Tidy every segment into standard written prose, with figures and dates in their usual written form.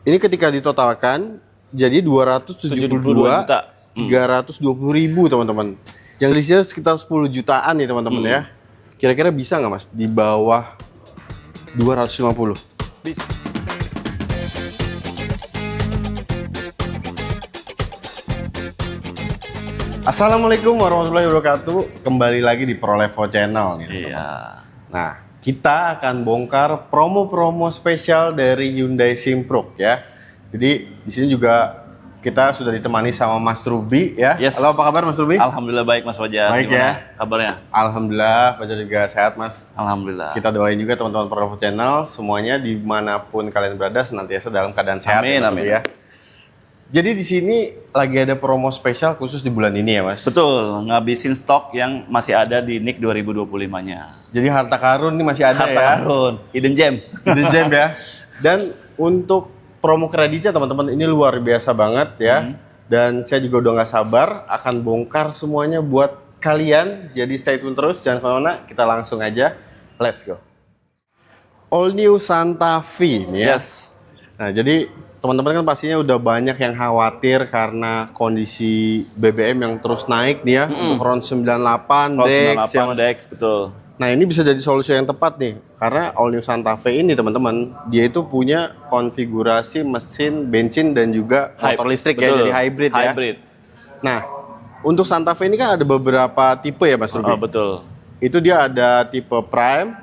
Ini ketika ditotalkan jadi 272 juta. 320.000 teman-teman. Yang selisihnya sekitar 10 jutaan nih teman-teman ya. Kira-kira bisa nggak Mas di bawah 250? Bisa. Assalamualaikum warahmatullahi wabarakatuh. Kembali lagi di ProLevo Channel nih. Iya. Nah, kita akan bongkar promo-promo spesial dari Hyundai Simpruk ya. Jadi di sini juga kita sudah ditemani sama Mas Ruby ya. Yes. Halo, apa kabar Mas Ruby? Alhamdulillah baik Mas Fajar. Baik. Gimana Ya. kabarnya? Alhamdulillah, Fajar juga sehat Mas. Alhamdulillah. Kita doain juga teman-teman ProLevo Channel semuanya dimanapun kalian berada senantiasa dalam keadaan sehat. Amin, ya, Mas amin. Ruby, ya. Jadi di sini lagi ada promo spesial khusus di bulan ini ya Mas. Betul, ngabisin stok yang masih ada di NIK 2025-nya. Jadi harta karun ini masih ada Harta ya. karun, hidden gem. Itu jam ya. Dan untuk promo kreditnya teman-teman ini luar biasa banget ya. Dan saya juga udah nggak sabar akan bongkar semuanya buat kalian. Jadi stay tune terus, jangan kemana-mana. Kita langsung aja, let's go. All new Santa Fe nih ya. Yes. Nah jadi teman-teman kan pastinya udah banyak yang khawatir karena kondisi BBM yang terus naik nih ya. Untuk RON 98, Roll Dex, 98 ya, Mas. Dex, betul. Nah ini bisa jadi solusi yang tepat nih, karena All New Santa Fe ini teman-teman, dia itu punya konfigurasi mesin bensin dan juga motor listrik ya, Betul. jadi hybrid ya. Hybrid. Nah untuk Santa Fe ini kan ada beberapa tipe ya Mas Ruby. Oh, betul. Itu dia ada tipe Prime,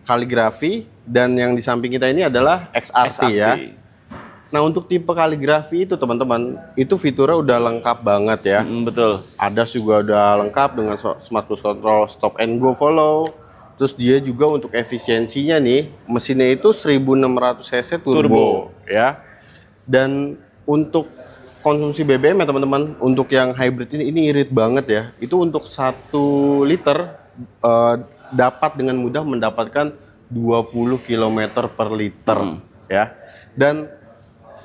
kaligrafi, dan yang di samping kita ini adalah XRT ya. Nah untuk tipe kaligrafi itu teman-teman, itu fiturnya udah lengkap banget ya. Betul. ADAS juga udah lengkap dengan smart cruise control, stop and go follow. Terus dia juga untuk efisiensinya nih, mesinnya itu 1600 cc turbo ya. Dan untuk konsumsi BBM ya teman-teman, untuk yang hybrid ini irit banget ya. Itu untuk 1 liter dapat dengan mudah mendapatkan 20 km per liter ya. Dan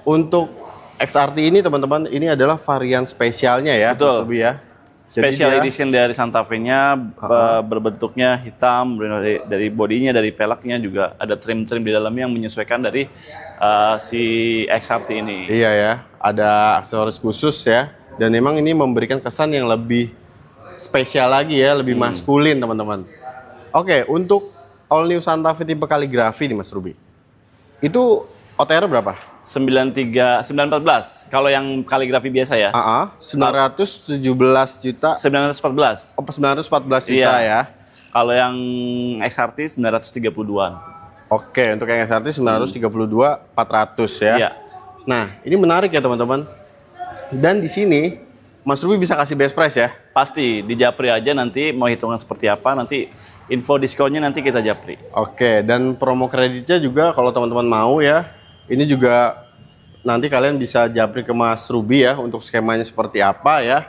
untuk XRT ini teman-teman, ini adalah varian spesialnya ya, Betul. Mas Ruby ya. Special Jadi dia- edition dari Santa Fe-nya berbentuknya hitam, dari bodinya, dari peleknya juga ada trim-trim di dalamnya yang menyesuaikan dari si XRT ini. Iya ya, ada aksesoris khusus ya. Dan memang ini memberikan kesan yang lebih spesial lagi ya, lebih maskulin teman-teman. Oke, untuk All New Santa Fe tipe kaligrafi nih Mas Ruby. Itu OTR berapa? 914. Kalau yang kaligrafi biasa ya. 917 juta. 914. 914 juta Iya. ya. Kalau yang XRT 932-an. Oke, untuk yang SRT 932 400 ya. Iya. Nah, ini menarik ya teman-teman. Dan di sini Mas Ruby bisa kasih best price ya. Pasti di Japri aja nanti mau hitungan seperti apa, nanti info diskonnya nanti kita Japri. Oke, dan promo kreditnya juga kalau teman-teman mau ya, ini juga nanti kalian bisa japri ke Mas Ruby ya untuk skemanya seperti apa ya.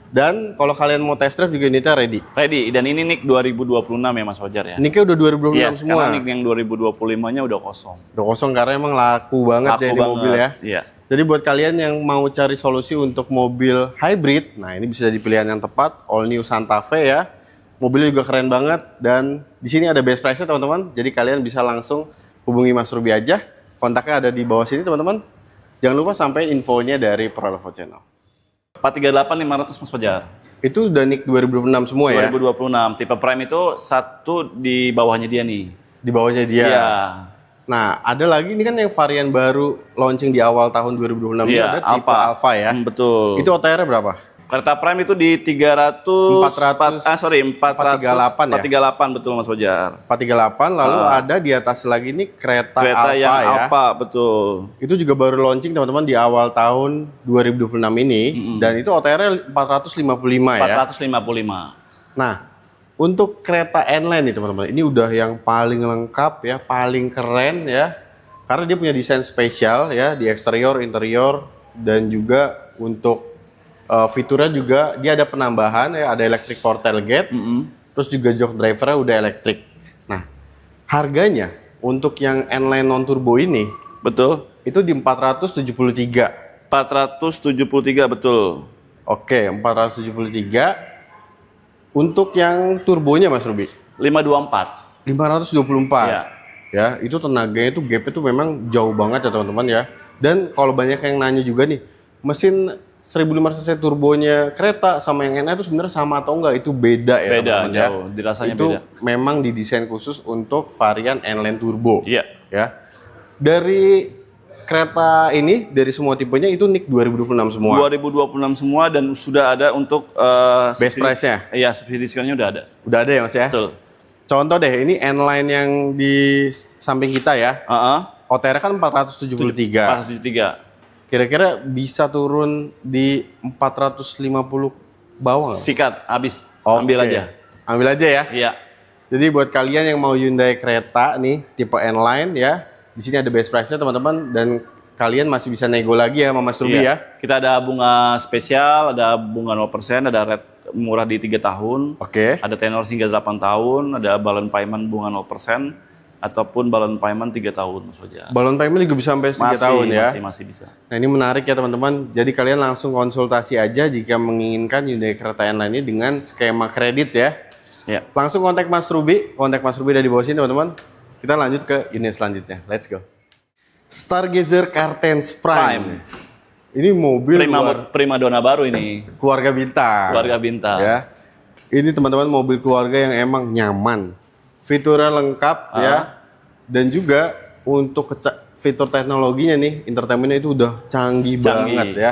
Dan kalau kalian mau test drive juga unitnya ready. Ready, dan ini NIK 2026 ya Mas Fajar ya. Ini kayak udah 2026 Yes, semua. karena NIK yang 2025-nya udah kosong. Udah kosong karena emang laku banget ya Laku ini banget. mobil ya. Iya. Jadi buat kalian yang mau cari solusi untuk mobil hybrid, nah ini bisa jadi pilihan yang tepat, All New Santa Fe ya. Mobilnya juga keren banget dan di sini ada best price-nya teman-teman. Jadi kalian bisa langsung hubungi Mas Ruby aja. Kontaknya ada di bawah sini teman-teman. Jangan lupa sampai infonya dari ProLevo Channel. 438 500 Mas Fajar. Itu udah NIK 2026 semua ya? 2026. Tipe Prime itu satu di bawahnya dia nih. Di bawahnya dia. Iya. Nah, ada lagi ini kan yang varian baru launching di awal tahun 2026 ini Iya, ada tipe Alpha ya. Betul. Itu OTR-nya berapa? Kereta Prime itu di 438 betul Mas Fajar. 438 lalu ada di atas lagi nih kereta Kereta Alpha yang ya. Alpha, betul. Itu juga baru launching teman-teman di awal tahun 2026 ini dan itu OTR-nya 455 ya. 455. Nah, untuk kereta N-Line nih teman-teman, ini udah yang paling lengkap ya, paling keren ya. Karena dia punya desain spesial ya di eksterior, interior dan juga untuk fiturnya juga dia ada penambahan ya, ada electric power tailgate. Terus juga jok drivernya udah elektrik. Nah, harganya untuk yang N-Line non turbo ini Betul. itu di 473. 473 betul. Oke, 473. Untuk yang turbonya Mas Ruby 524. 524. Iya. Ya, itu tenaganya itu gapnya itu memang jauh banget ya teman-teman ya. Dan kalau banyak yang nanya juga nih, mesin 1500 cc turbonya kereta sama yang NA itu sebenarnya sama atau enggak? Itu beda ya Beda, teman-teman ya. jauh. Dirasanya itu beda. memang didesain khusus untuk varian N-Line Turbo. Iya. Ya. Dari kereta ini, dari semua tipenya itu NIK 2026 semua. 2026 semua dan sudah ada untuk Base price-nya? Iya, subsidi diskonnya udah ada. Udah ada ya Mas ya? Betul. Contoh deh, ini N-Line yang di samping kita ya. Heeh. OTR kan 473. 473. Kira-kira bisa turun di 450 bawah nggak? Sikat, habis. Oke. Ambil aja. Ambil aja ya. Iya. Jadi buat kalian yang mau Hyundai kereta nih, tipe N-Line ya, di sini ada base price-nya teman-teman, dan kalian masih bisa nego lagi ya sama Mas Ruby ya. Kita ada bunga spesial, ada bunga 0%, ada red murah di 3 tahun. Oke. Ada tenor hingga 8 tahun, ada balon payment bunga 0%, ataupun balon payment 3 tahun saja. Balon payment juga bisa sampai 3 tahun ya. Masih bisa. Nah ini menarik ya teman-teman. Jadi kalian langsung konsultasi aja jika menginginkan Hyundai kereta N-Line ini dengan skema kredit ya. Ya. Langsung kontak Mas Ruby dari bawah sini teman-teman. Kita lanjut ke unit selanjutnya. Let's go. Stargazer Cartens Prime. Ini mobil Prima dona baru ini. keluarga bintang. Keluarga bintang. Ya. Ini teman-teman mobil keluarga yang emang nyaman. Fiturnya lengkap ya. Dan juga untuk fitur teknologinya nih, entertainmentnya itu udah canggih banget ya.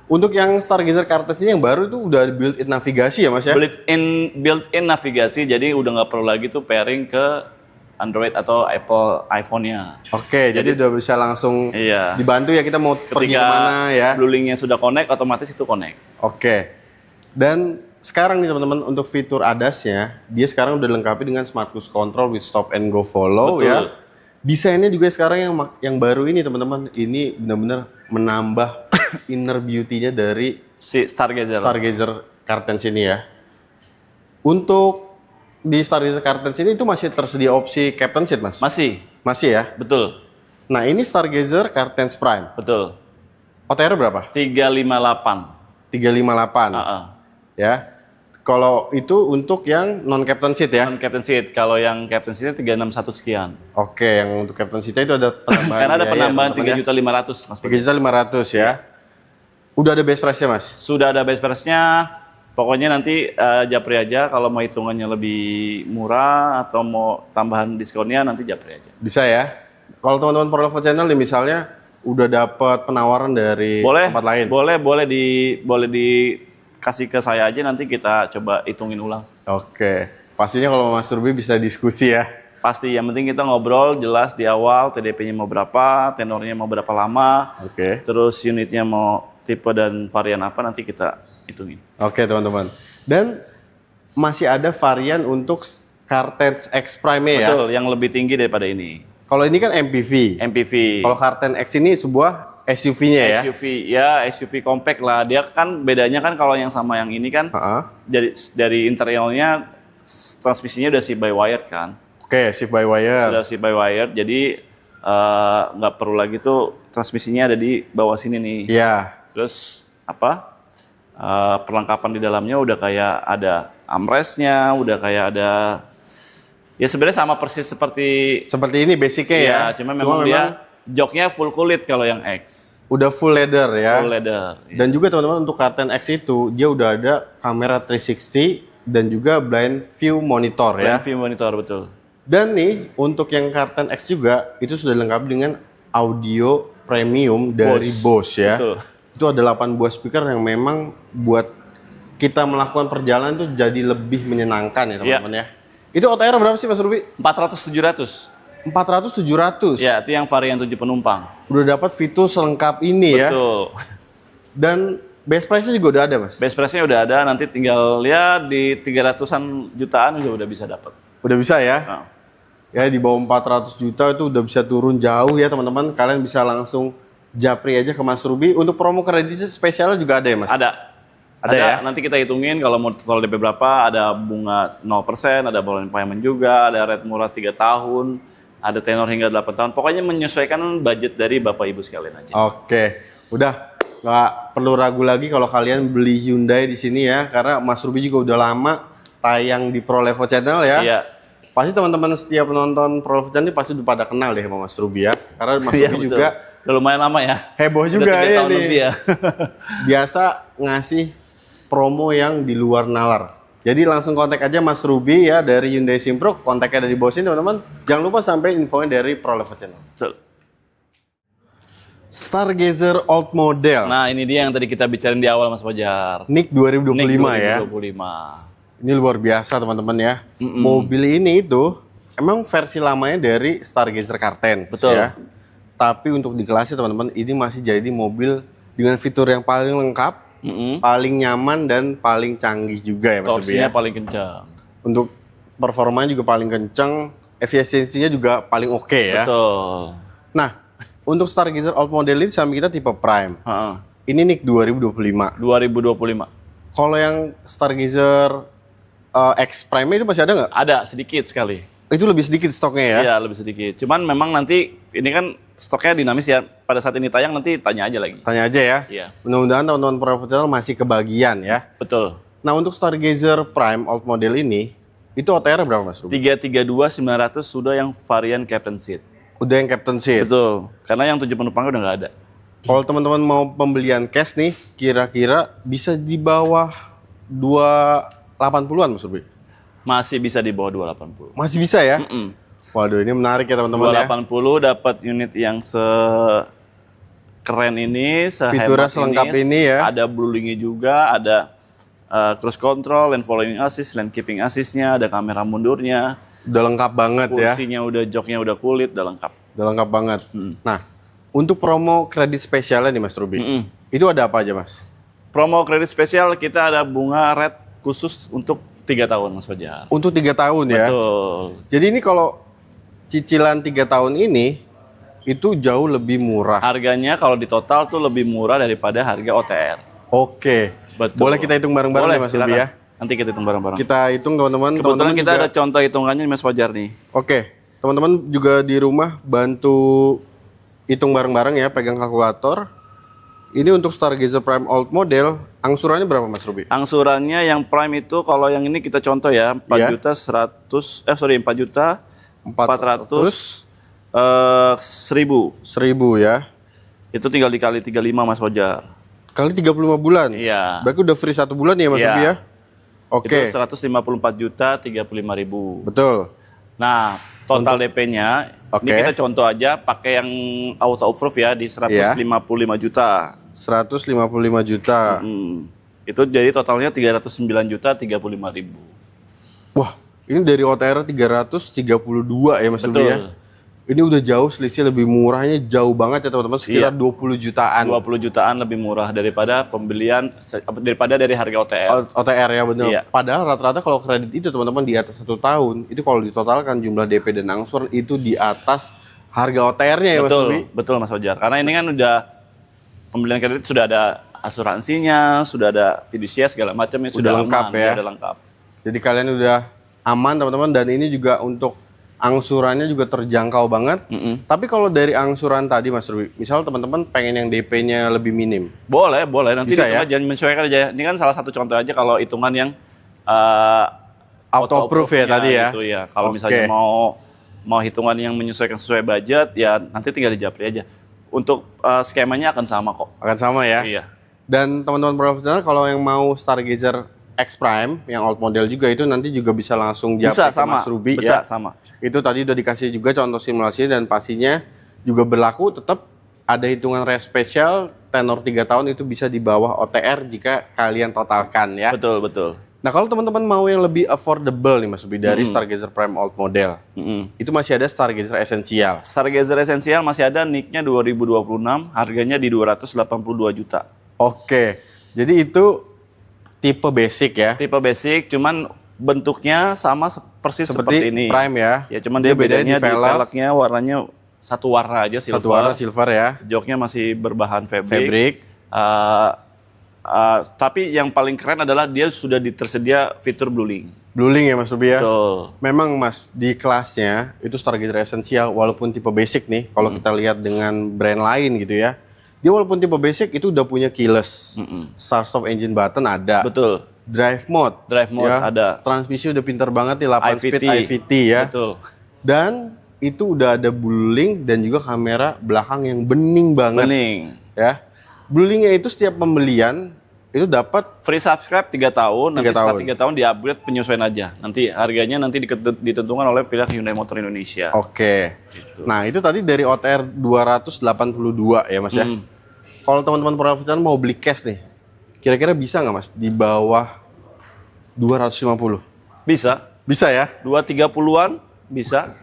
Untuk yang Stargazer Cartens ini yang baru itu udah built-in navigasi ya Mas ya? Built-in navigasi, jadi udah nggak perlu lagi tuh pairing ke Android atau Apple iPhone-nya. Oke, jadi udah bisa langsung Iya. dibantu ya kita mau pergi kemana ya. Blue Link-nya sudah connect, otomatis itu connect. Oke. Dan sekarang nih teman-teman untuk fitur ADAS-nya, dia sekarang udah dilengkapi dengan Smart Cruise Control with Stop and Go Follow. Betul. Ya. Desainnya juga sekarang yang baru ini teman-teman, ini benar-benar menambah inner beauty-nya dari Si Stargazer. Stargazer Cartens ini ya. Untuk di Stargazer Cartens ini itu masih tersedia opsi Captain Seat Mas? Masih, Masih ya. betul. Nah ini Stargazer Cartens Prime. Betul. OTR berapa? 358. 358. Heeh. Ya. Kalau itu untuk yang non Captain Seat ya. Non Captain Seat, kalau yang Captain Seat 361 sekian. Oke, yang untuk Captain Seat itu ada penambahan. Karena ada biaya, penambahan teman-teman 3.500.000 Mas. 3.500.000 ya. Udah ada base price-nya Mas? Sudah ada base price-nya. Pokoknya nanti japri aja kalau mau hitungannya lebih murah atau mau tambahan diskonnya nanti japri aja. Bisa ya. Kalau teman-teman Pro Level Channel nih misalnya udah dapat penawaran dari tempat lain. Boleh dikasih ke saya aja, nanti kita coba hitungin ulang. Oke. Pastinya kalau Mas Ruby bisa diskusi ya. Pasti, yang penting kita ngobrol jelas di awal, TDP-nya mau berapa, tenornya mau berapa lama, Oke. terus unitnya mau tipe dan varian apa, nanti kita hitungin. Oke teman-teman. Dan masih ada varian untuk Cartens X Prime ya. Betul, yang lebih tinggi daripada ini. Kalau ini kan MPV. MPV. Kalau Cartens X ini sebuah SUV-nya ya. SUV compact lah. Dia kan bedanya kan kalau yang sama yang ini kan dari interiornya transmisinya udah shift by wire kan. Oke, shift by wire. Sudah shift by wire, jadi nggak perlu lagi tuh transmisinya ada di bawah sini nih. Iya. Terus apa? Perlengkapan di dalamnya udah kayak ada armrestnya, udah kayak ada, ya sebenarnya sama persis seperti ini basicnya ya. Cuma memang dia joknya full kulit kalau yang X. Udah full leather ya. Full leather. Dan juga teman-teman untuk Cartens X itu dia udah ada kamera 360 dan juga blind view monitor ya. Blind view monitor, betul. Dan nih untuk yang Cartens X juga itu sudah lengkap dengan audio premium dari Bose ya. Betul. Itu ada 8 buah speaker yang memang buat kita melakukan perjalanan tuh jadi lebih menyenangkan ya teman-teman ya. Itu OTR berapa sih Mas Ruby? 400-700. 400-700. Ya, itu yang varian 7 penumpang. Udah dapat fitur selengkap ini ya. Betul. Dan base price-nya juga udah ada Mas? Base price-nya udah ada, nanti tinggal ya di 300-an jutaan juga udah bisa dapat. Udah bisa ya? Nah. Ya di bawah 400 juta itu udah bisa turun jauh ya teman-teman. Kalian bisa langsung japri aja ke Mas Ruby. Untuk promo kredit spesialnya juga ada ya Mas? Ada ya? Nanti kita hitungin kalau mau total DP berapa, ada bunga 0%, ada balon payment juga, ada rate murah 3 tahun, ada tenor hingga 8 tahun. Pokoknya menyesuaikan budget dari Bapak Ibu sekalian aja. Oke, udah nggak perlu ragu lagi kalau kalian beli Hyundai di sini ya, karena Mas Ruby juga udah lama tayang di Pro Level Channel ya. Iya. Pasti teman-teman setiap penonton Pro Level Channel pasti udah pada kenal deh sama Mas Ruby ya, karena Mas Iya, Ruby betul. juga Udah lumayan lama ya. Heboh Udah juga 3 ya tahun nih. lebih ya. Biasa ngasih promo yang di luar nalar. Jadi langsung kontak aja Mas Ruby ya dari Hyundai Simpro. Kontaknya ada di bawah sini teman-teman. Jangan lupa sampai infonya dari ProLevel Channel. Betul. Stargazer Old Model. Nah ini dia yang tadi kita bicarain di awal Mas Fajar. NIK 2025 NIK ya. 2025. Ini luar biasa teman-teman ya. Mobil ini itu emang versi lamanya dari Stargazer Car10. Betul. Ya. Tapi untuk di kelasnya teman-teman ini masih jadi mobil dengan fitur yang paling lengkap, paling nyaman dan paling canggih juga ya Mas Ruby Torsinya ya. paling kencang. Untuk performanya juga paling kencang, efisiensinya juga paling oke ya. Betul. Nah, untuk Stargazer Old Model ini sama kita tipe Prime. Heeh. Ini NIK 2025. 2025. Kalau yang Stargazer X Prime itu masih ada nggak? Ada sedikit sekali. Itu lebih sedikit stoknya ya? Iya lebih sedikit. Cuman memang nanti ini kan stoknya dinamis ya. Pada saat ini tayang nanti tanya aja lagi. Tanya aja ya. Iya. Mudah-mudahan teman-teman profesional masih kebagian ya. Betul. Nah untuk Stargazer Prime Old Model ini, itu OTR berapa Mas Ruby? 332.900 sudah yang varian Captain Seat. Udah yang Captain Seat. Betul. Karena yang 7 penumpangnya udah nggak ada. Kalau teman-teman mau pembelian cash nih, kira-kira bisa di bawah 280-an Mas Ruby? Masih bisa di bawah 280. Masih bisa ya? Mm-mm. Waduh ini menarik ya teman-teman ya. 280 dapat unit yang keren ini, Fiturnya selengkap ini ya. Ada bluelink juga, ada cruise control, lane following assist, lane keeping assist-nya, ada kamera mundurnya. Udah lengkap banget ya. Kursinya udah, joknya udah kulit, udah lengkap. Udah lengkap banget. Nah, untuk promo kredit spesialnya nih Mas Ruby, itu ada apa aja Mas? Promo kredit spesial kita ada bunga red khusus untuk 3 tahun Mas Fajar. Untuk 3 tahun ya? Betul. Jadi ini kalau cicilan 3 tahun ini, itu jauh lebih murah. Harganya kalau di total tuh lebih murah daripada harga OTR. Oke. Betul. Boleh kita hitung bareng-bareng Boleh, nih Mas Ruby silakan. ya? Nanti kita hitung bareng-bareng. Kita hitung teman-teman. Kebetulan Teman-teman kita juga- ada contoh hitungannya Mas Fajar nih. Oke. Teman-teman juga di rumah bantu hitung bareng-bareng ya, pegang kalkulator. Ini untuk Stargazer Prime Old Model, angsurannya berapa Mas Ruby? Angsurannya yang prime itu kalau yang ini kita contoh ya, 4 Iya. juta 100 4 juta 400 1000. 1000 ya. Itu tinggal dikali 35 Mas Fajar. Kali 35 bulan. Iya. Berarti udah free 1 bulan ya Mas Iya. Ruby ya? Oke. Itu 154 juta 35.000. Betul. Nah, total DP-nya ini Oke. kita contoh aja pakai yang auto approve ya di 155 juta. 155 juta. Itu jadi totalnya 309 juta 35.000. Wah, ini dari OTR 332 ya Mas Ruby ya? Betul. Ini udah jauh, selisih lebih murahnya jauh banget ya teman-teman, sekitar 20 jutaan. 20 jutaan lebih murah daripada dari harga OTR. OTR ya bener. Iya. Padahal rata-rata kalau kredit itu teman-teman di atas 1 tahun, itu kalau ditotalkan jumlah DP dan angsuran itu di atas harga OTR-nya ya Mas Betul, Ruby? betul Mas Fajar. Karena ini kan udah pembelian kredit sudah ada asuransinya, sudah ada fidusia segala macamnya, sudah lengkap aman, ya. Udah lengkap. Jadi kalian udah aman teman-teman, dan ini juga untuk angsurannya juga terjangkau banget. Tapi kalau dari angsuran tadi Mas Ruby, misal teman-teman pengen yang DP-nya lebih minim. Boleh, nanti Bisa dihitung ya? aja, menyesuaikan aja. Ini kan salah satu contoh aja kalau hitungan yang Auto approve ya approve-nya tadi ya? gitu ya. Kalau Oke. misalnya mau hitungan yang menyesuaikan sesuai budget, ya nanti tinggal dijapri aja. Untuk skemanya akan sama kok. Akan sama ya? Iya. Dan teman-teman profesional kalau yang mau Stargazer X Prime yang old model juga itu nanti juga bisa langsung japri Bisa ke sama, Mas Ruby bisa ya. sama. Itu tadi udah dikasih juga contoh simulasi, dan pastinya juga berlaku tetap ada hitungan res spesial tenor 3 tahun itu bisa di bawah OTR jika kalian totalkan ya. Betul, betul. Nah kalau teman-teman mau yang lebih affordable nih Mas Ruby dari Stargazer Prime old model, itu masih ada Stargazer Essential. Stargazer Essential masih ada nicknya 2026, harganya di 282 juta. Oke, jadi itu tipe basic ya. Tipe basic, cuman bentuknya sama persis seperti ini. Prime ya. Ya cuman dia bedanya di velg, velgnya warnanya satu warna aja, silver. satu warna silver ya. Joknya masih berbahan fabric. Fabric. Tapi yang paling keren adalah dia sudah tersedia fitur bluelink. Bluelink ya Mas Ruby ya. Betul. Memang Mas di kelasnya itu Stargazer Essential walaupun tipe basic nih, kalau kita lihat dengan brand lain gitu ya. Dia walaupun tipe basic itu udah punya keyless. Start stop engine button ada. Betul. Drive mode. Drive mode ya. ada. Transmisi udah pinter banget nih, 8 speed IVT ya. Betul. Dan itu udah ada blueling dan juga kamera belakang yang bening banget. Bening. Ya. Bluelingnya itu setiap pembelian itu dapat Free subscribe 3 tahun, nanti 3 setelah tahun. 3 tahun di-upgrade penyesuaian aja. Nanti harganya nanti ditentukan oleh pihak Hyundai Motor Indonesia. Oke. Nah, itu tadi dari OTR 282 ya, Mas ya. Kalau teman-teman profesional mau beli cash nih, kira-kira bisa nggak, Mas? Di bawah 250? Bisa. Bisa ya? 230-an bisa.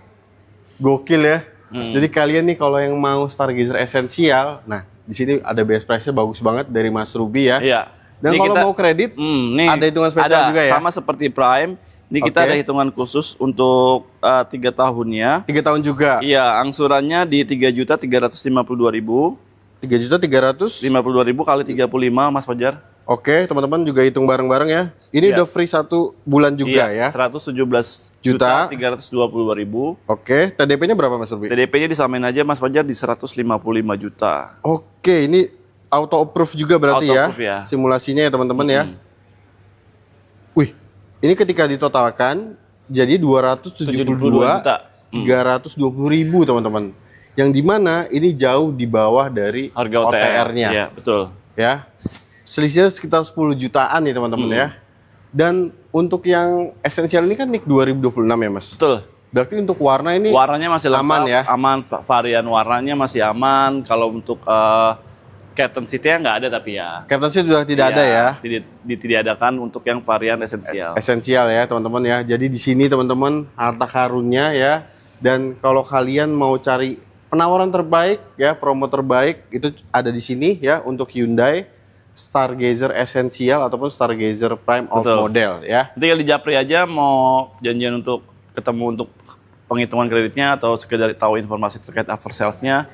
Gokil ya. Jadi kalian nih kalau yang mau Stargazer esensial, nah di sini ada best price-nya bagus banget dari Mas Ruby ya. Iya. Dan Ini kalau kita- mau kredit, nih, ada hitungan spesial ada, juga ya? sama seperti Prime. Ini kita Oke. ada hitungan khusus untuk 3 tahunnya. 3 tahun juga. Iya, angsurannya di 3.352.000. 3.300. 52.000 kali 35, Mas Fajar. Oke, teman-teman juga hitung bareng-bareng ya. Ini Iya. udah free 1 bulan juga ya. 117.322.000. Oke, TDP-nya berapa Mas Ruby? TDP-nya disamain aja Mas Fajar di 155 juta. Oke, ini auto approve juga berarti Auto ya. approve ya. Simulasinya ya teman-teman ya. Wih, ini ketika ditotalkan jadi 272 juta. 320.000 teman-teman. Yang dimana ini jauh di bawah dari Harga OTR-nya. Iya, betul. Ya. Selisihnya sekitar 10 jutaan nih teman-teman ya. Dan untuk yang esensial ini kan NIK 2026 ya Mas. Betul. Berarti untuk warna ini Warnanya masih lengkap, aman ya? Aman, varian warnanya masih aman. Kalau untuk Captain Seat-nya nggak ada tapi ya. Captain Seat sudah tidak ada ya. Tidak adakan untuk yang varian esensial. Esensial ya teman-teman ya. Jadi di sini teman-teman harta karunnya ya. Dan kalau kalian mau cari penawaran terbaik ya, promo terbaik itu ada di sini ya untuk Hyundai Stargazer Essential ataupun Stargazer Prime Alt Betul. Model ya. Tinggal di Japri aja mau janjian untuk ketemu untuk penghitungan kreditnya atau sekedar tahu informasi terkait after sales-nya.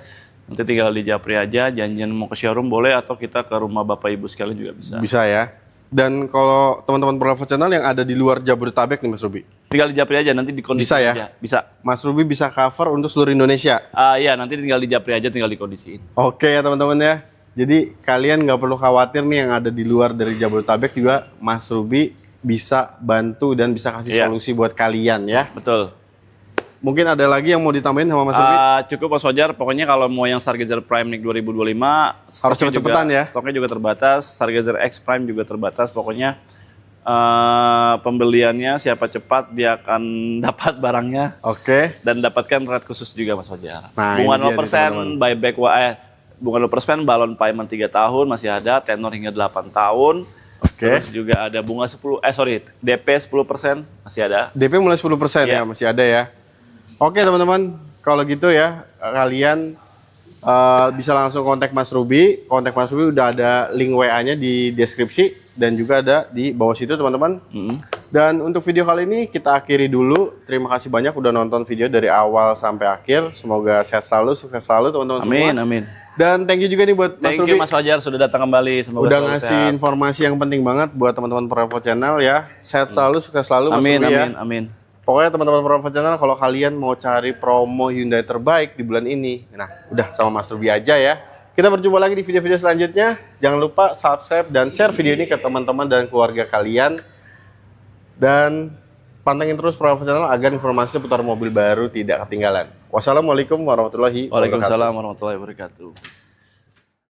Nanti tinggal di Japri aja, janjian mau ke showroom boleh atau kita ke rumah Bapak Ibu sekalian juga bisa. Bisa ya. Dan kalau teman-teman profesional yang ada di luar Jabodetabek nih Mas Ruby, Tinggal di Japri aja nanti di kondisi Bisa ya? aja. Bisa. Mas Ruby bisa cover untuk seluruh Indonesia. Iya, nanti tinggal di Japri aja, tinggal dikondisiin. Oke ya teman-teman ya. Jadi kalian nggak perlu khawatir nih yang ada di luar dari Jabodetabek juga Mas Ruby bisa bantu dan bisa kasih Iya. solusi buat kalian ya. Betul. Mungkin ada lagi yang mau ditambahin sama Mas Ruby? Cukup Mas Fajar, pokoknya kalau mau yang Stargazer Prime NIK 2025 Harus stoknya cepet-cepetan juga- ya. Stoknya juga terbatas, Stargazer X Prime juga terbatas. Pokoknya pembeliannya siapa cepat dia akan dapat barangnya Oke. dan dapatkan rate khusus juga Mas Fajar. Nah, Bunga ini dia nih, 0% teman-teman. buyback bunga 0% balon payment 3 tahun masih ada, tenor hingga 8 tahun. Oke. Terus juga ada bunga DP 10% masih ada. DP mulai 10% ya Iya. masih ada ya. Oke teman-teman, kalau gitu ya kalian bisa langsung kontak Mas Ruby. Kontak Mas Ruby udah ada link WA-nya di deskripsi dan juga ada di bawah situ teman-teman. Dan untuk video kali ini kita akhiri dulu. Terima kasih banyak udah nonton video dari awal sampai akhir. Semoga sehat selalu, sukses selalu teman-teman semua. Amin, amin. Dan thank you juga nih buat Mas Thank Ruby. you Mas Fajar sudah datang kembali. Semoga Udah selalu ngasih sehat. informasi yang penting banget buat teman-teman Provo Channel ya. Sehat selalu, sukses selalu Mas Amin, Ruby ya. amin, amin. Pokoknya teman-teman Provo Channel kalau kalian mau cari promo Hyundai terbaik di bulan ini, nah udah sama Mas Ruby aja ya. Kita berjumpa lagi di video-video selanjutnya. Jangan lupa subscribe dan share video ini ke teman-teman dan keluarga kalian. Dan pantengin terus Provo Channel agar informasi seputar mobil baru tidak ketinggalan. Wassalamualaikum warahmatullahi wabarakatuh. Waalaikumsalam warahmatullahi wabarakatuh.